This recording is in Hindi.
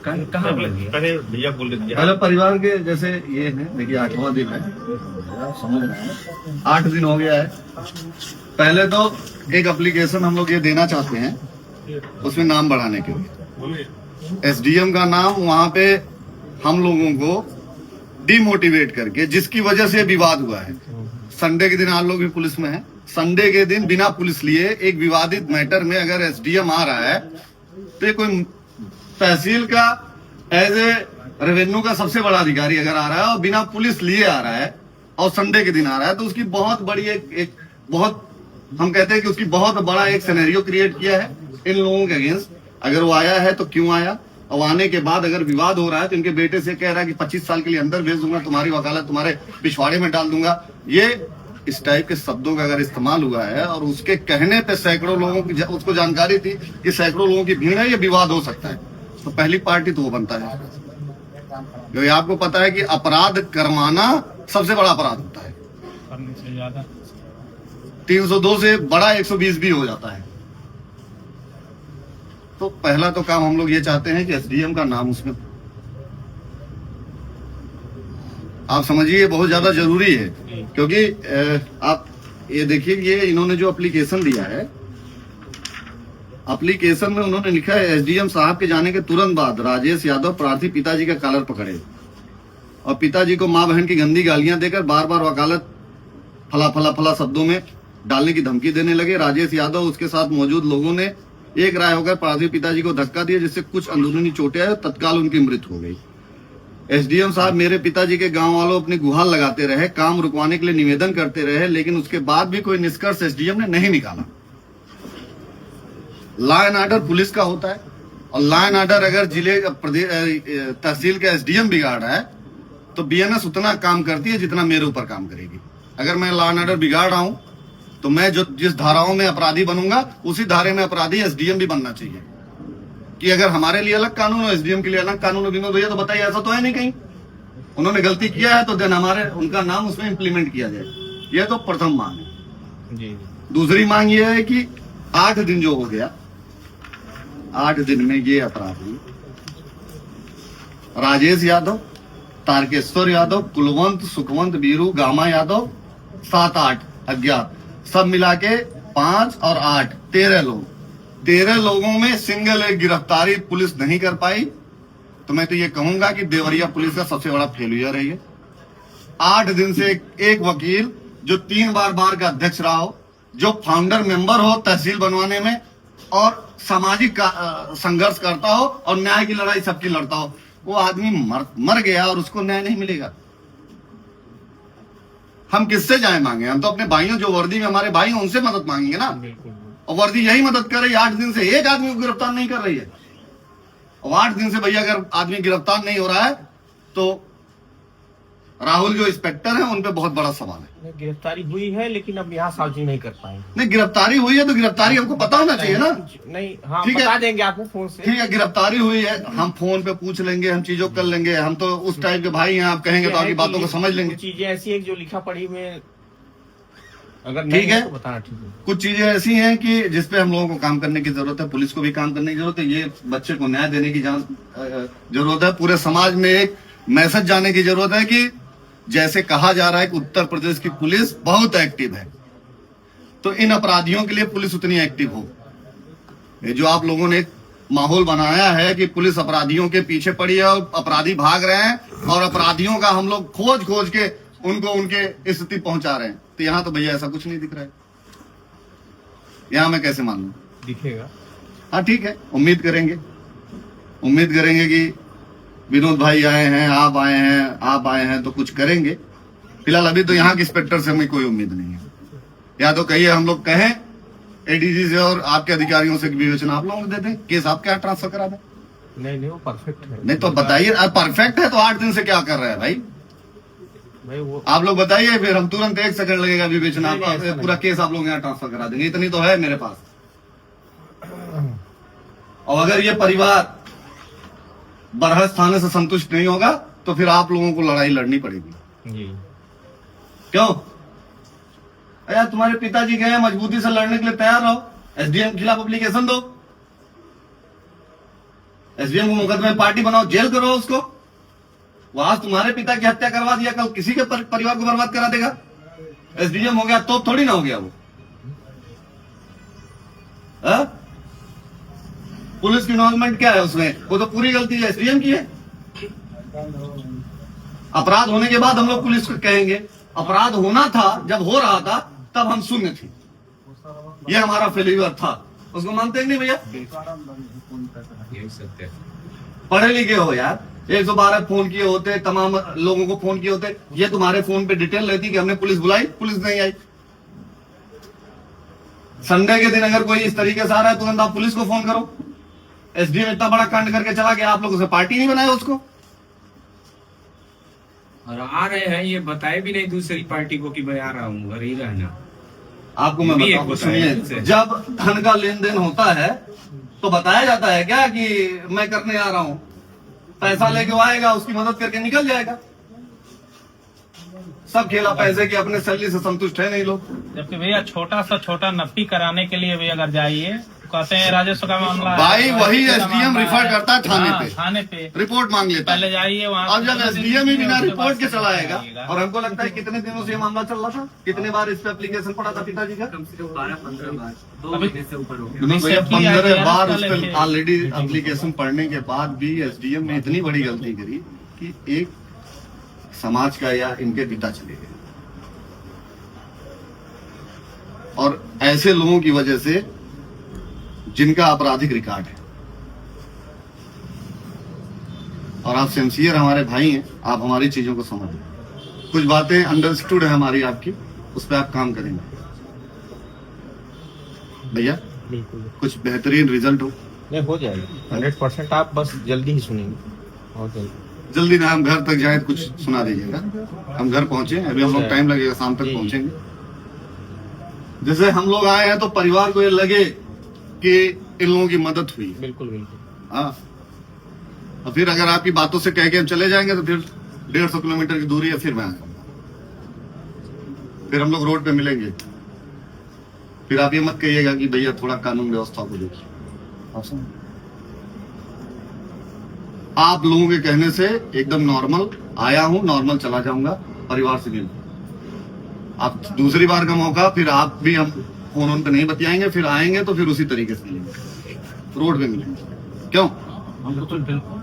कहाँ भैया बोल रहे थे पहले परिवार के जैसे ये है, देखिए 8वां दिन है, समझ रहे हैं 8 दिन हो गया है। पहले तो एक एप्लीकेशन हम लोग ये देना चाहते हैं, उसमें नाम बढ़ाने के लिए एसडीएम का नाम वहां पे हम लोगों को डिमोटिवेट करके, जिसकी वजह से विवाद हुआ है। संडे के दिन आप लोग भी पुलिस में हैं, संडे के दिन बिना पुलिस लिए एक विवादित मैटर में अगर एसडीएम आ रहा है तो ये कोई तहसील का एज ए रेवेन्यू का सबसे बड़ा अधिकारी अगर आ रहा है और बिना पुलिस लिए आ रहा है और संडे के दिन आ रहा है, तो उसकी बहुत बड़ी एक बहुत, हम कहते हैं कि उसकी बहुत बड़ा एक सिनेरियो क्रिएट किया है इन लोगों के अगेंस्ट। अगर वो आया है तो क्यों आया, और आने के बाद अगर विवाद हो रहा है तो इनके बेटे से कह रहा है कि 25 साल के लिए अंदर भेज दूंगा, तुम्हारी वकालत तुम्हारे पिछवाड़े में डाल दूंगा। ये इस टाइप के शब्दों का अगर इस्तेमाल हुआ है और उसके कहने पे सैकड़ों लोगों की उसको जानकारी थी कि सैकड़ों लोगों की भीड़ है, ये विवाद हो सकता है, तो पहली पार्टी तो वो बनता है। क्योंकि आपको पता है कि अपराध करवाना सबसे बड़ा अपराध होता है, 302 से बड़ा 120 भी हो जाता है। तो पहला तो काम हम लोग ये चाहते हैं कि एसडीएम का नाम उसमें, आप समझिए, बहुत ज्यादा जरूरी है। क्योंकि आप ये देखिए, ये इन्होंने जो एप्लीकेशन दिया है, एप्लीकेशन में उन्होंने लिखा है एसडीएम साहब के जाने के तुरंत बाद राजेश यादव प्रार्थी पिताजी का कॉलर पकड़े और पिताजी को मां बहन की गंदी गालियां देकर बार बार वकालत फला फला फला शब्दों में डालने की धमकी देने लगे। राजेश यादव उसके साथ मौजूद लोगों ने एक राय होकर प्रार्थी पिताजी को धक्का दिया, जिससे कुछ अंदरूनी चोटें आई, तत्काल उनकी मृत्यु हो गई। एसडीएम साहब मेरे पिताजी के गांव वालों अपनी गुहार लगाते रहे, काम रुकवाने के लिए निवेदन करते रहे, लेकिन उसके बाद भी कोई निष्कर्ष एसडीएम ने नहीं निकाला। लॉ एंड ऑर्डर पुलिस का होता है, और लॉ एंड ऑर्डर अगर जिले तहसील का एसडीएम बिगाड़ रहा है तो बीएनएस उतना काम करती है जितना मेरे ऊपर काम करेगी। अगर मैं लॉ एंड ऑर्डर बिगाड़ रहा हूं तो मैं जो जिस धाराओं में अपराधी बनूंगा उसी धारे में अपराधी एसडीएम भी बनना चाहिए। कि अगर हमारे लिए अलग कानून हो, एसडीएम के लिए अलग कानून हो, विनोद भैया तो बताइए, ऐसा तो है नहीं कहीं। उन्होंने गलती किया है तो देन उनका नाम उसमें इम्प्लीमेंट किया जाए। यह तो प्रथम मांग है। जी। दूसरी मांग यह है कि 8 दिन जो हो गया, 8 दिन में ये अपराधी राजेश यादव, तारकेश्वर यादव, कुलवंत, सुखवंत, बीरू, गामा यादव, 7-8 अज्ञात, सब मिला के 5 और 8 13 लोग, 13 लोगों में सिंगल एक गिरफ्तारी पुलिस नहीं कर पाई। तो मैं तो ये कहूंगा कि देवरिया पुलिस का सबसे बड़ा फेलियर है ये। 8 दिन से एक वकील जो 3 बार का अध्यक्ष रहा हो, जो फाउंडर मेंबर हो तहसील बनवाने में और सामाजिक संघर्ष करता हो और न्याय की लड़ाई सबकी लड़ता हो, वो आदमी मर गया और उसको न्याय नहीं मिलेगा। हम किससे जाए मांगे? हम तो अपने भाइयों, जो वर्दी में हमारे भाई हैं, उनसे मदद मांगेंगे ना। और वर्दी यही मदद कर रही है। 8 दिन से एक आदमी को गिरफ्तार नहीं कर रही है, और 8 दिन से भैया अगर आदमी गिरफ्तार नहीं हो रहा है तो राहुल जो इंस्पेक्टर है उन पे बहुत बड़ा सवाल है। गिरफ्तारी हुई है लेकिन अब यहाँ सार्वजनिक नहीं कर पाएंगे। नहीं, गिरफ्तारी हुई है तो गिरफ्तारी हमको पता होना चाहिए ना। नहीं, हाँ, ठीक है, बता देंगे आपको फोन से। ठीक है, गिरफ्तारी हुई है, हम फोन पे पूछ लेंगे, हम चीजों कर लेंगे। हम तो उस टाइप के भाई हैं, आप कहेंगे तो आपकी बातों को समझ लेंगे। चीजें ऐसी है जो लिखा पढ़ी में अगर ठीक है तो बताना ठीक है। कुछ चीजें ऐसी हैं कि जिसपे हम लोगों को काम करने की जरूरत है, पुलिस को भी काम करने की जरूरत है, ये बच्चे को न्याय देने की जरूरत है, पूरे समाज में एक मैसेज जाने की जरूरत है कि जैसे कहा जा रहा है कि उत्तर प्रदेश की पुलिस बहुत एक्टिव है, तो इन अपराधियों के लिए पुलिस उतनी एक्टिव हो। ये जो आप लोगों ने एक माहौल बनाया है कि पुलिस अपराधियों के पीछे पड़ी है और अपराधी भाग रहे हैं और अपराधियों का हम लोग खोज के उनको उनके स्थिति पहुंचा रहे हैं, तो यहाँ तो भैया ऐसा कुछ नहीं दिख रहा है। यहाँ मैं कैसे मान लूं? दिखेगा। हाँ ठीक है, उम्मीद करेंगे कि विनोद भाई आए हैं, आप आए हैं तो कुछ करेंगे। फिलहाल अभी तो यहाँ के इंस्पेक्टर से हमें कोई उम्मीद नहीं है। या तो कहिए हम लोग कहें एडीजी से और आपके अधिकारियों से विवेचना आप लोगों को दे दें, केस आप क्या ट्रांसफर करा दें। नहीं, वो परफेक्ट है। नहीं तो बताइए, परफेक्ट है तो 8 दिन से क्या कर रहे हैं भाई वो आप लोग बताइए, फिर हम तुरंत 1 सेकंड लगेगा विवेचना, पूरा केस आप लोग यहाँ ट्रांसफर करा देंगे। इतनी तो है मेरे पास। और अगर ये परिवार बरहस थाने से संतुष्ट नहीं होगा तो फिर आप लोगों को लड़ाई लड़नी पड़ेगी। जी। क्यों? यार तुम्हारे पिताजी गए, मजबूती से लड़ने के लिए तैयार रहो, एसडीएम के खिलाफ एप्लीकेशन दो। एसडीएम को मुकदमे में पार्टी बनाओ, जेल करो उसको। वो आज तुम्हारे पिता की हत्या करवा दिया, कल किसी के परिवार को बर्बाद करा देगा। एसडीएम हो गया तो थोड़ी ना हो गया वो। हा? पुलिस की इन्वॉल्वमेंट क्या है उसमें? वो तो पूरी गलती है एसडीएम की है। अपराध होने के बाद हम लोग पुलिस को कहेंगे, अपराध होना था जब हो रहा था तब हम शून्य थे, ये हमारा फेल्यूर था। उसको मानते हैं नहीं भैया? पढ़े लिखे हो यार, 112 फोन किए होते, तमाम लोगों को फोन किए होते, ये तुम्हारे फोन पे डिटेल रहती कि हमने पुलिस बुलाई, पुलिस नहीं आई। संडे के दिन अगर कोई इस तरीके से आ रहा है तुरंत आप पुलिस को फोन करो। एसडीएम इतना बड़ा कांड करके चला गया, आप लोग उसे पार्टी नहीं बनाया उसको। और आ रहे हैं ये बताए भी नहीं दूसरी पार्टी को कि मैं आ रहा हूँ, घर ही रहना। आपको मैं बताऊं, सुनिए, जब धन का लेन देन होता है तो बताया जाता है क्या कि मैं करने आ रहा हूं? पैसा लेके वो आएगा, उसकी मदद करके निकल जाएगा। सब खेला पैसे की, अपने सैलरी से संतुष्ट है नहीं लोग। जबकि भैया छोटा सा छोटा नफ्टी कराने के लिए भी अगर जाइए कहते हैं राजस्व का मामला है, भाई वही एसडीएम रिफर करता है थाने पे रिपोर्ट मांग लेता पहले है। जाइए वहाँ। अब जब एसडीएम ही बिना रिपोर्ट के चलाएगा, और हमको लगता है कितने दिनों से ये मामला चल रहा था, कितने बार इस पे एप्लीकेशन पड़ा था पिताजी का? 12-15 बार, 2 अभी- महीने से ऊपर हो गया। 15 बार उस लेके- पर ऑलरेडी एप्लीकेशन पढ़ने के बाद भी एसडीएम ने इतनी बड़ी गलती करी कि एक समाज का या इनके पिता चले गए। और ऐसे लोगों की वजह से जिनका आपराधिक रिकॉर्ड है, और आप सिंसियर हमारे भाई हैं, आप हमारी चीजों को समझ लें। कुछ बातें अंडरस्टूड है हमारी आपकी, उस पर आप काम करेंगे भैया, बिल्कुल कुछ बेहतरीन रिजल्ट हो। नहीं, हो जाएगा 100%। आप बस जल्दी ही सुनेंगे, बहुत जल्दी। जल्दी ना हम घर तक जाए तो कुछ सुना दीजिएगा। हम घर पहुंचे, अभी हम लोग टाइम लगेगा, शाम तक जी। पहुंचेंगे। जैसे हम लोग आए हैं तो परिवार को ये लगे कि इन लोगों की मदद हुई है। बिल्कुल बिल्कुल। हाँ, और फिर अगर आपकी बातों से कह के हम चले जाएंगे तो फिर 150 किलोमीटर की दूरी है, फिर मैं आ जाऊंगा, फिर हम लोग रोड पे मिलेंगे। फिर आप ये मत कहिएगा कि भैया थोड़ा कानून व्यवस्था को देखिए। आप समझ, आप लोगों के कहने से एकदम नॉर्मल आया हूं, नॉर्मल चला जाऊंगा, परिवार से मिल। आप दूसरी बार का मौका, फिर आप भी हम फोन पे नहीं बतियाएंगे, फिर आएंगे तो फिर उसी तरीके से मिलेंगे, रोड पे मिलेंगे। क्यों? बिल्कुल बिल्कुल।